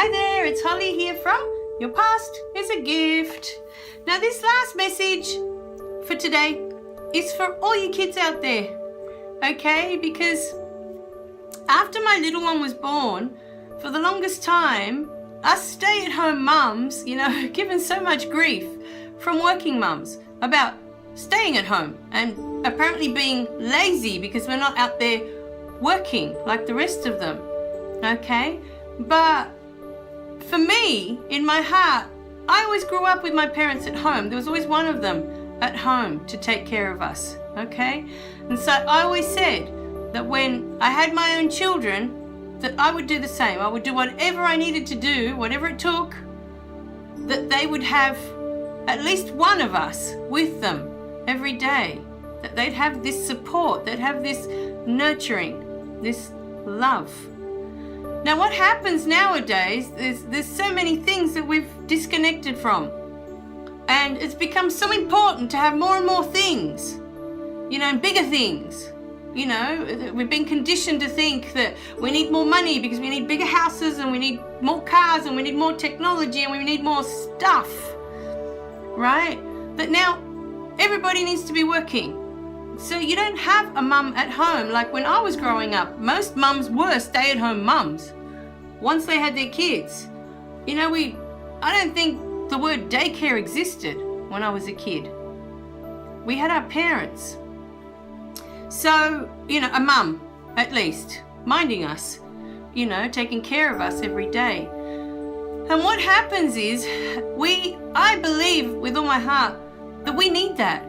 Hi there, it's Holly here from Your Past is a Gift. Now this last message for today is for all you kids out there, okay? Because after my little one was born, for the longest time, us stay-at-home mums, given so much grief from working mums about staying at home and apparently being lazy because we're not out there working like the rest of them, okay? But for me, in my heart, I always grew up with my parents at home. There was always one of them at home to take care of us, okay? And so I always said that when I had my own children, that I would do the same. I would do whatever I needed to do, whatever it took, that they would have at least one of us with them every day, that they'd have this support, they'd have this nurturing, this love. Now what happens nowadays is there's so many things that we've disconnected from, and it's become so important to have more and more things, and bigger things. We've been conditioned to think that we need more money because we need bigger houses and we need more cars and we need more technology and we need more stuff, right? But now everybody needs to be working. So you don't have a mum at home like when I was growing up. Most mums were stay-at-home mums once they had their kids. I don't think the word daycare existed when I was a kid. We had our parents. So, a mum, at least, minding us, taking care of us every day. And what happens is, I believe with all my heart that we need that.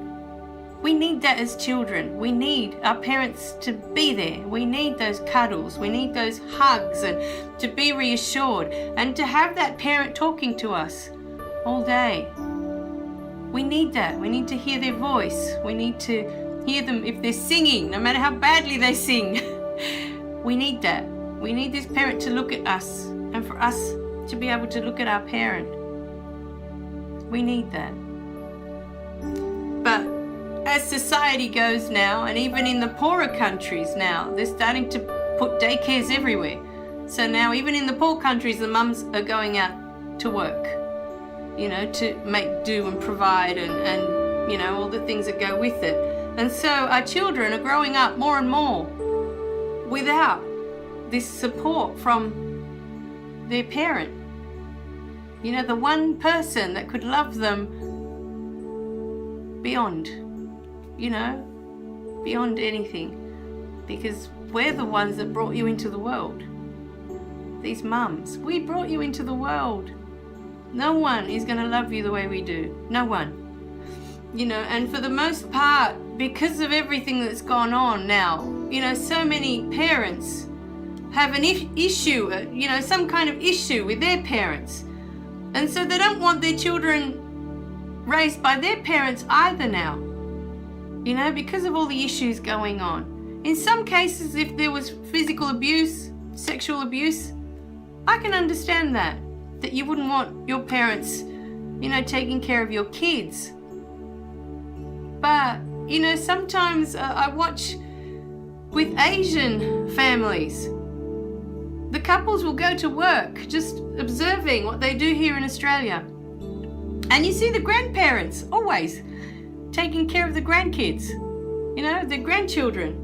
We need that as children. We need our parents to be there. We need those cuddles. We need those hugs and to be reassured and to have that parent talking to us all day. We need that. We need to hear their voice. We need to hear them if they're singing, no matter how badly they sing. We need that. We need this parent to look at us and for us to be able to look at our parent. We need that. But as society goes now, and even in the poorer countries now, they're starting to put daycares everywhere. So now even in the poor countries, the mums are going out to work, to make do and provide and all the things that go with it. And so our children are growing up more and more without this support from their parent. The one person that could love them beyond, beyond anything. Because we're the ones that brought you into the world. These mums, we brought you into the world. No one is going to love you the way we do. No one. And for the most part, because of everything that's gone on now, so many parents have an issue, some kind of issue with their parents. And so they don't want their children raised by their parents either now, because of all the issues going on. In some cases, if there was physical abuse, sexual abuse, I can understand that you wouldn't want your parents, taking care of your kids. But, sometimes I watch with Asian families, the couples will go to work just observing what they do here in Australia. And you see the grandparents always taking care of the grandkids, the grandchildren.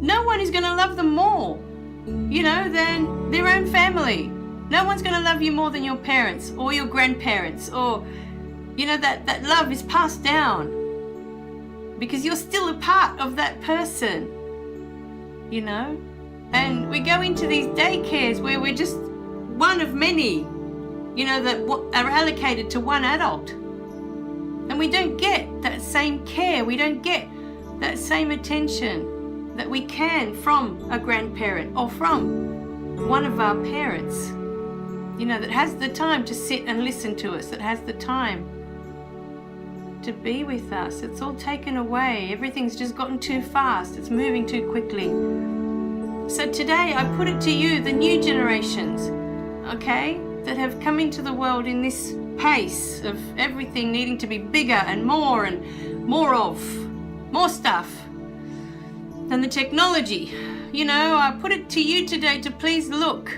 No one is going to love them more, than their own family. No one's going to love you more than your parents or your grandparents, or, that love is passed down because you're still a part of that person, And we go into these daycares where we're just one of many, that are allocated to one adult. And we don't get that same care. We don't get that same attention that we can from a grandparent or from one of our parents, that has the time to sit and listen to us, that has the time to be with us. It's all taken away. Everything's just gotten too fast. It's moving too quickly. So today I put it to you, the new generations, okay, that have come into the world in this pace of everything needing to be bigger and more of, more stuff than the technology. I put it to you today to please look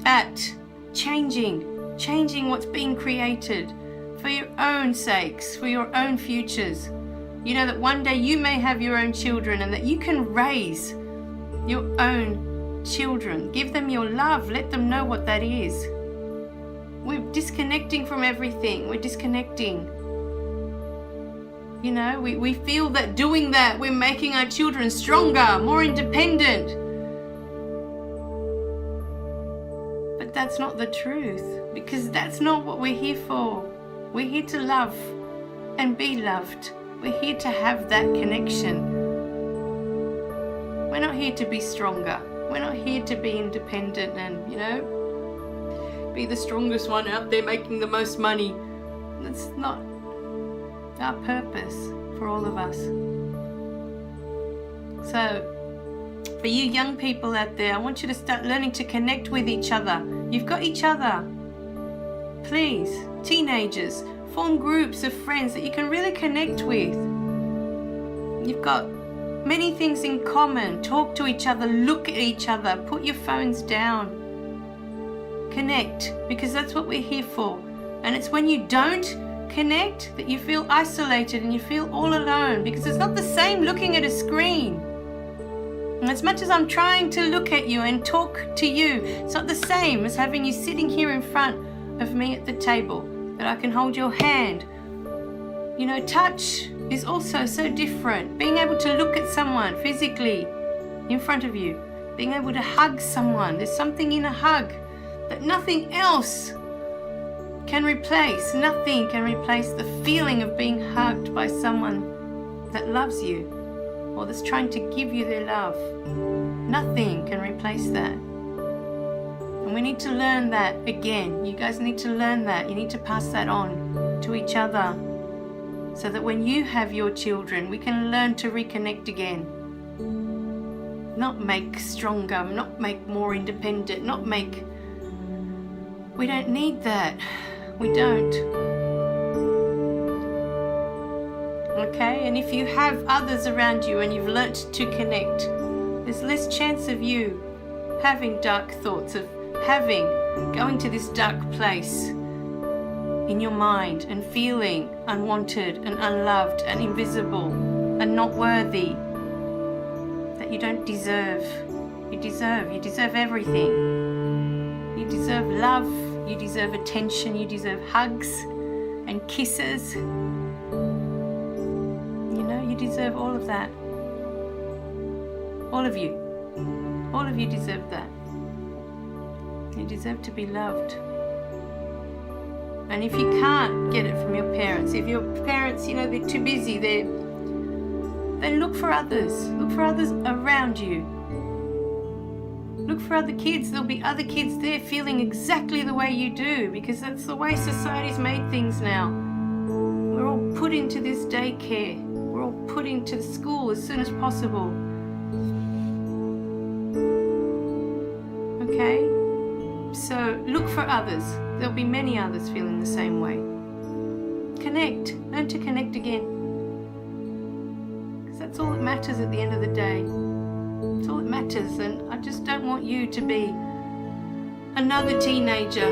at changing what's being created for your own sakes, for your own futures. You know that one day you may have your own children and that you can raise your own children. Give them your love. Let them know what that is. We're disconnecting from everything. We're disconnecting. You know, we feel that doing that, we're making our children stronger, more independent. But that's not the truth, because that's not what we're here for. We're here to love and be loved. We're here to have that connection. We're not here to be stronger. We're not here to be independent and, you know, be the strongest one out there making the most money. That's not our purpose for all of us. So, for you young people out there, I want you to start learning to connect with each other. You've got each other. Please, teenagers, form groups of friends that you can really connect with. You've got many things in common. Talk to each other, look at each other, put your phones down. Connect, because that's what we're here for. And it's when you don't connect that you feel isolated and you feel all alone, because it's not the same looking at a screen. And as much as I'm trying to look at you and talk to you, it's not the same as having you sitting here in front of me at the table, that I can hold your hand. You know, touch is also so different. Being able to look at someone physically in front of you, being able to hug someone. There's something in a hug that nothing else can replace. Nothing can replace the feeling of being hugged by someone that loves you or that's trying to give you their love. Nothing can replace that. And we need to learn that again. You guys need to learn that. You need to pass that on to each other, so that when you have your children, we can learn to reconnect again. Not make stronger, not make more independent, not make... We don't need that. We don't. Okay? And if you have others around you and you've learnt to connect, there's less chance of you having dark thoughts, of going to this dark place in your mind and feeling unwanted and unloved and invisible and not worthy, that you don't deserve. You deserve everything. You deserve love, you deserve attention, you deserve hugs and kisses. You know, you deserve all of that. All of you deserve that. You deserve to be loved. And if you can't get it from your parents, if your parents, you know, they're too busy, then look for others. Look for others around you. Look for other kids. There'll be other kids there feeling exactly the way you do, because that's the way society's made things now. We're all put into this daycare. We're all put into the school as soon as possible. Okay? So look for others. There'll be many others feeling the same way. Connect. Learn to connect again. Because that's all that matters at the end of the day. That's all that matters. And I just don't want you to be another teenager,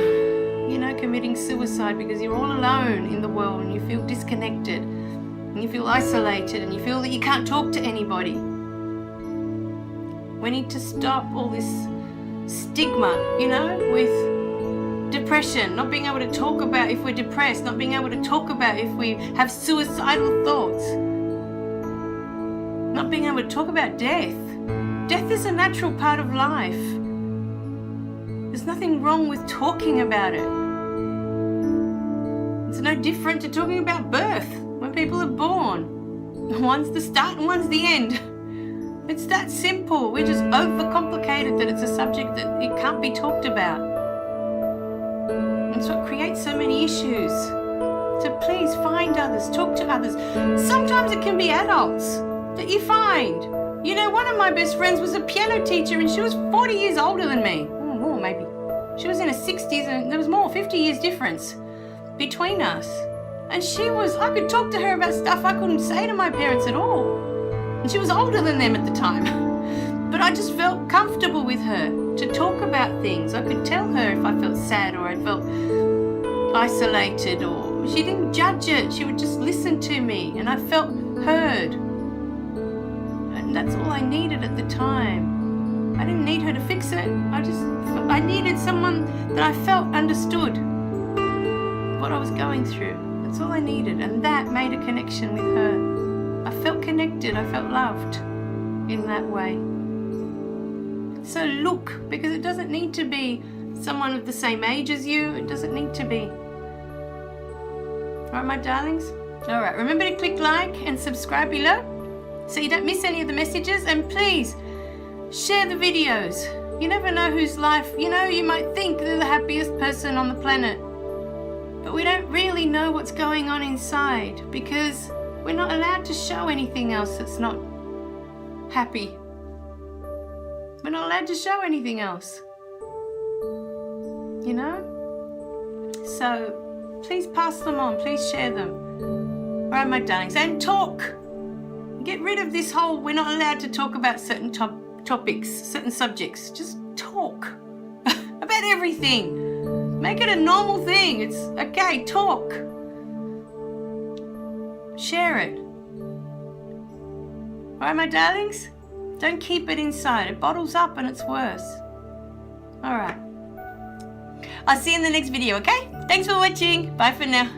you know, committing suicide because you're all alone in the world and you feel disconnected and you feel isolated and you feel that you can't talk to anybody. We need to stop all this stigma, you know, with depression, not being able to talk about if we're depressed, not being able to talk about if we have suicidal thoughts, not being able to talk about death. Death is a natural part of life. There's nothing wrong with talking about it. It's no different to talking about birth when people are born. One's the start and one's the end. It's that simple. We're just overcomplicated that it's a subject that it can't be talked about. It's what creates so many issues. So please find others, talk to others. Sometimes it can be adults that you find. You know, one of my best friends was a piano teacher and she was 40 years older than me. More maybe. She was in her 60s and there was more, 50 years difference between us. And I could talk to her about stuff I couldn't say to my parents at all. And she was older than them at the time. But I just felt comfortable with her. to talk about things. I could tell her if I felt sad or I felt isolated, or she didn't judge it. She would just listen to me, and I felt heard. And that's all I needed at the time. I didn't need her to fix it. I needed someone that I felt understood what I was going through. That's all I needed, and that made a connection with her. I felt connected. I felt loved in that way. So look, because it doesn't need to be someone of the same age as you. It doesn't need to be. All right, my darlings? All right, remember to click like and subscribe below so you don't miss any of the messages. And please share the videos. You never know whose life, you might think they're the happiest person on the planet, but we don't really know what's going on inside because we're not allowed to show anything else that's not happy. We're not allowed to show anything else. So please pass them on. Please share them. All right, my darlings. And talk. Get rid of this whole we're not allowed to talk about certain topics, certain subjects. Just talk about everything. Make it a normal thing. It's okay. Talk. Share it. All right, my darlings? Don't keep it inside. It bottles up and it's worse. All right. I'll see you in the next video, okay? Thanks for watching. Bye for now.